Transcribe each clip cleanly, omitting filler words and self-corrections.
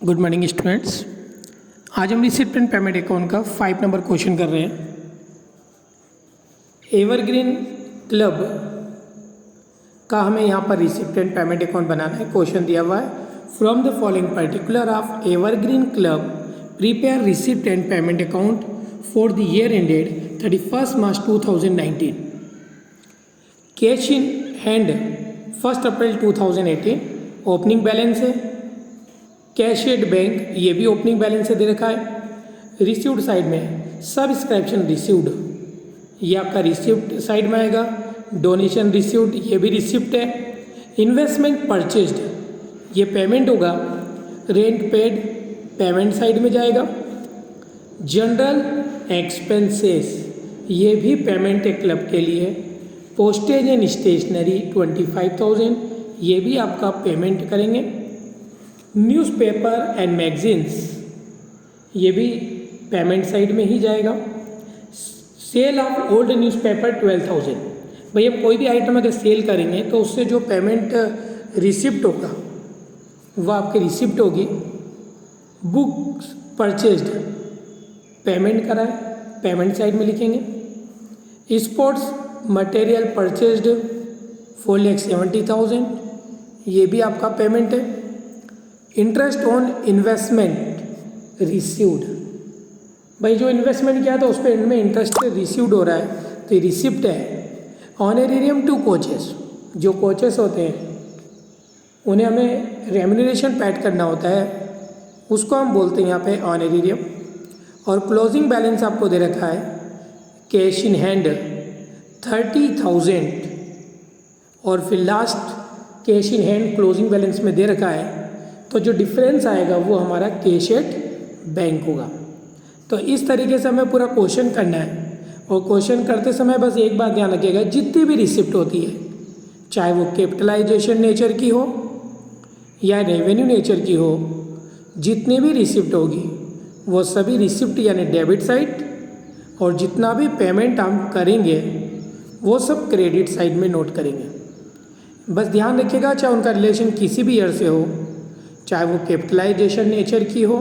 Good morning students. आज हम recipient payment account का 5 नंबर क्वेश्चन कर रहे हैं। एवरग्रीन क्लब का हमें यहाँ पर रिसिप्टेंट पेमेंट अकाउंट बनाना है। क्वेश्चन दिया हुआ है, from the following particular of evergreen club prepare recipient payment account for the year ended 31 March 2019। Cash in hand 1 April 2018 opening balance है। कैशियड बैंक ये भी ओपनिंग बैलेंस से दे रखा है। रिसीव्ड साइड में सब्सक्रिप्शन रिसीव्ड ये आपका रिसिप्ट साइड में आएगा। डोनेशन रिसीव्ड ये भी रिसिप्ट है। इन्वेस्टमेंट परचेज्ड ये पेमेंट होगा। रेंट पेड पेमेंट साइड में जाएगा। जनरल एक्सपेंसेस ये भी पेमेंट है क्लब के लिए। पोस्टेज एंड स्टेशनरी 25,000 ये भी आपका पेमेंट करेंगे। न्यूज़पेपर एंड मैगजीन्स ये भी पेमेंट साइड में ही जाएगा। सेल ऑफ ओल्ड न्यूज़पेपर 12,000 भाई हम कोई भी आइटम अगर सेल करेंगे तो उससे जो पेमेंट रिसिप्ट होगा वह आपकी रिसिप्ट होगी। बुक्स परचेज्ड पेमेंट करा है, पेमेंट साइड में लिखेंगे। स्पोर्ट्स मटेरियल परचेज्ड 4,70,000 ये भी आपका पेमेंट है। इंटरेस्ट ऑन इन्वेस्टमेंट रिसीव्ड भाई जो इन्वेस्टमेंट किया था उस पर इनमें इंटरेस्ट रिसीव्ड हो रहा है तो ये रिसिप्ट है। ऑनरेरियम टू कोचेस जो कोचेस होते हैं उन्हें हमें रेम्यूनरेशन पेड करना होता है, उसको हम बोलते हैं यहाँ पे ऑनरेरियम। और क्लोजिंग बैलेंस आपको दे रखा है कैश इन हैंड 30,000 और फिर last cash in hand closing balance में दे रखा है तो जो डिफरेंस आएगा वो हमारा कैश एट बैंक होगा। तो इस तरीके से हमें पूरा क्वेश्चन करना है। और क्वेश्चन करते समय बस एक बात ध्यान रखिएगा, जितनी भी रिसिप्ट होती है चाहे वो कैपिटलाइजेशन नेचर की हो या रेवेन्यू नेचर की हो, जितनी भी रिसिप्ट होगी वो सभी रिसिप्ट यानी डेबिट साइड और जितना भी पेमेंट हम करेंगे वो सब क्रेडिट साइड में नोट करेंगे। बस ध्यान रखिएगा चाहे उनका रिलेशन किसी भी ईयर से हो, चाहे वो कैपिटलाइजेशन नेचर की हो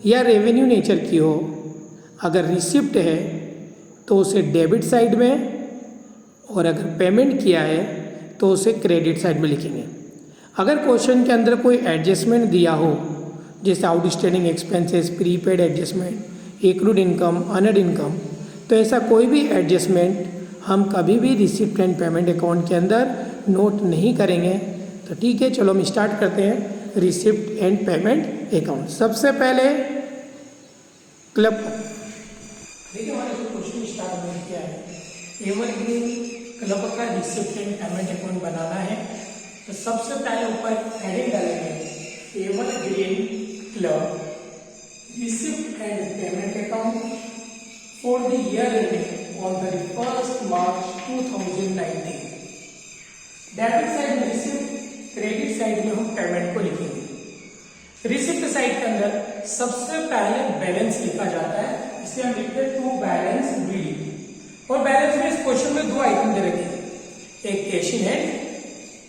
या रेवेन्यू नेचर की हो, अगर रिसिप्ट है तो उसे डेबिट साइड में और अगर पेमेंट किया है तो उसे क्रेडिट साइड में लिखेंगे। अगर क्वेश्चन के अंदर कोई एडजस्टमेंट दिया हो जैसे outstanding expenses, prepaid adjustment, accrued income, honoured income, तो ऐसा कोई भी एडजस्टमेंट हम कभी भी रिसिप्ट एंड पेमेंट अकाउंट के अंदर नोट नहीं करेंगे। तो ठीक है, चलो हम स्टार्ट करते हैं रिसिप्ट एंड पेमेंट अकाउंट। सबसे पहले क्लब देखिए हमारे जो क्वेश्चन स्टार्ट में किया है, एवरग्रीन क्लब का रिसिप्ट एंड पेमेंट अकाउंट बनाना है। तो सबसे पहले ऊपर हेडिंग डालेंगे evergreen club receipt and payment account for the year ending on 31 March 2019। Debit side में रिसिप्ट, क्रेडिट साइड में हम पेमेंट को लिखेंगे। रिसिप्ट साइड के अंदर सबसे पहले बैलेंस लिखा जाता है, इसे हम लिखते हैं टू बैलेंस बीडी। और बैलेंस में इस क्वेश्चन में दो आइटम दे रखे हैं, एक कैश इन हैंड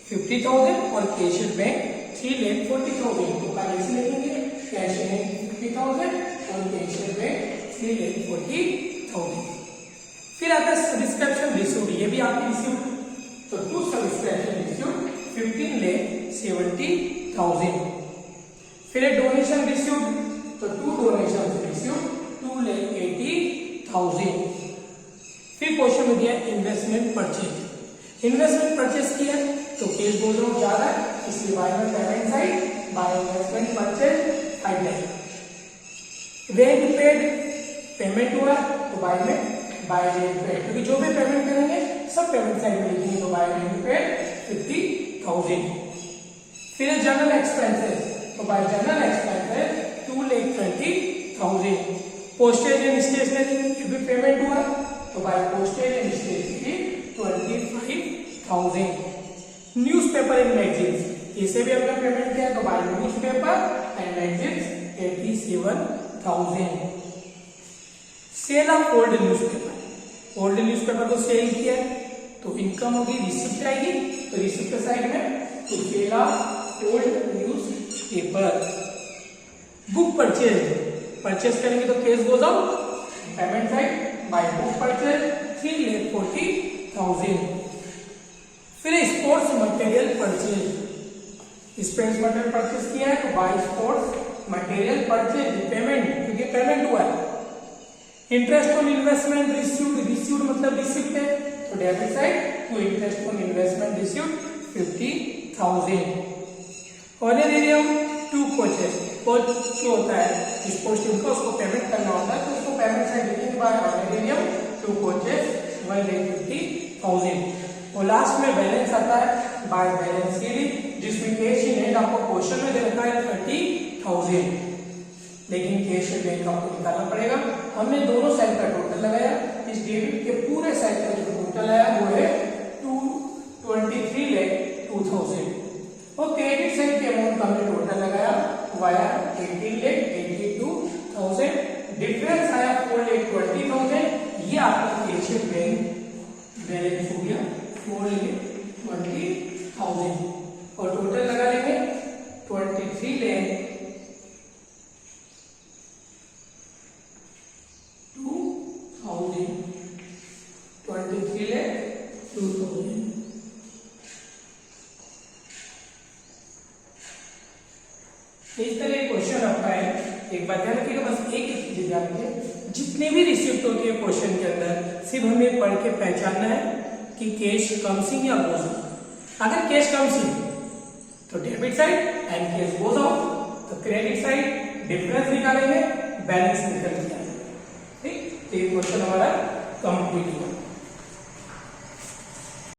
50,000 और कैश इन बैंक 3,40,000। तो कैसे लिखेंगे, कैश इन हैंड 50,000 और कैश इन बैंक 3,40,000। फिर आता है सब्सक्रिप्शन रिसीव्ड, ये भी आपकी रिसीव्ड। तो टू सब्सक्रिप्शन रिसीव्ड 15,70,000। फिर डोनेशन रिसीव्ड, तो टू डोनेशन रिसीव्ड 2,80,000। फिर क्वेश्चन में दिया इन्वेस्टमेंट परचेज। इन्वेस्टमेंट परचेज किया तो केस बोल रहा हूं ज्यादा, इसलिए बाय में payment side, by investment purchase 5,00,000। Rent paid payment हुआ तो बाय में बाय रेंट पेड, क्योंकि जो भी पेमेंट करेंगे सब पेमेंट साइड में लिखेंगे, तो बाय रेंट पेड 50,000। फिर जनरल एक्सपेंसेस, तो by general expenses 2,20,000। Postage and stationery ये भी पेमेंट हुआ तो by postage and stationery 25,000। Newspaper and magazines इसे भी हमने पेमेंट किया तो by newspaper and magazines 87,000। Sale of old newspaper, old newspaper को सेल किया तो इनकम होगी, रिसिप्ट आएगी, तो रिसिप्ट साइड में तो sale of old newspaper book purchase, purchase करेंगे तो cash goes out payment side by book purchase 3,40,000। फिर sports material purchase, sports material purchase किया है तो by sports material purchase payment, क्योंकि पेमेंट हुआ है। Interest on investment received, received मतलब रिसिप्ट है तो debit side to interest on investment received 50,000। Honorarium to coaches, coach जो होता है स्पोर्ट्स टीम का उसको पेमेंट करना होता है तो उसको पेमेंट साइड लिखेंगे बाय ऑनरेरियम टू कोचेस 1,50,000। और लास्ट में बैलेंस आता है बाय बैलेंस शीट, जिसमें कैश इन हैंड आपको क्वेश्चन में दे रखा है 30,000, लेकिन कैश इन बैंक आपको निकालना पड़ेगा। हमने दोनों साइड का टोटल लगाया, इस डेबिट के पूरे साइड का जो टोटल आया वो है 23,02,000 और क्रेडिट साइड के अमाउंट का हमने टोटल लगाया वाया 18,82,000। डिफरेंस आया 4,20,000। ये आपका कैश इन बैंक बैलेंस हो गया 4,20,000 और टोटल लगा लेंगे 23,02,000। इस तरह क्वेश्चन आपका है। एक बात ध्यान रखिएगा, बस एक चीज ध्यान रखिए, जितने भी रिसिप्ट होती है क्वेश्चन के अंदर सिर्फ हमें पढ़ के पहचानना है कि कैश कम्स इन या गोज आउट। अगर कैश कम्स इन तो debit side and cash goes out तो क्रेडिट साइड डिफरेंस निकालेंगे, बैलेंस निकल जाएगा। ठीक, तो ये क्वेश्चन हमारा कंप्लीट हुआ।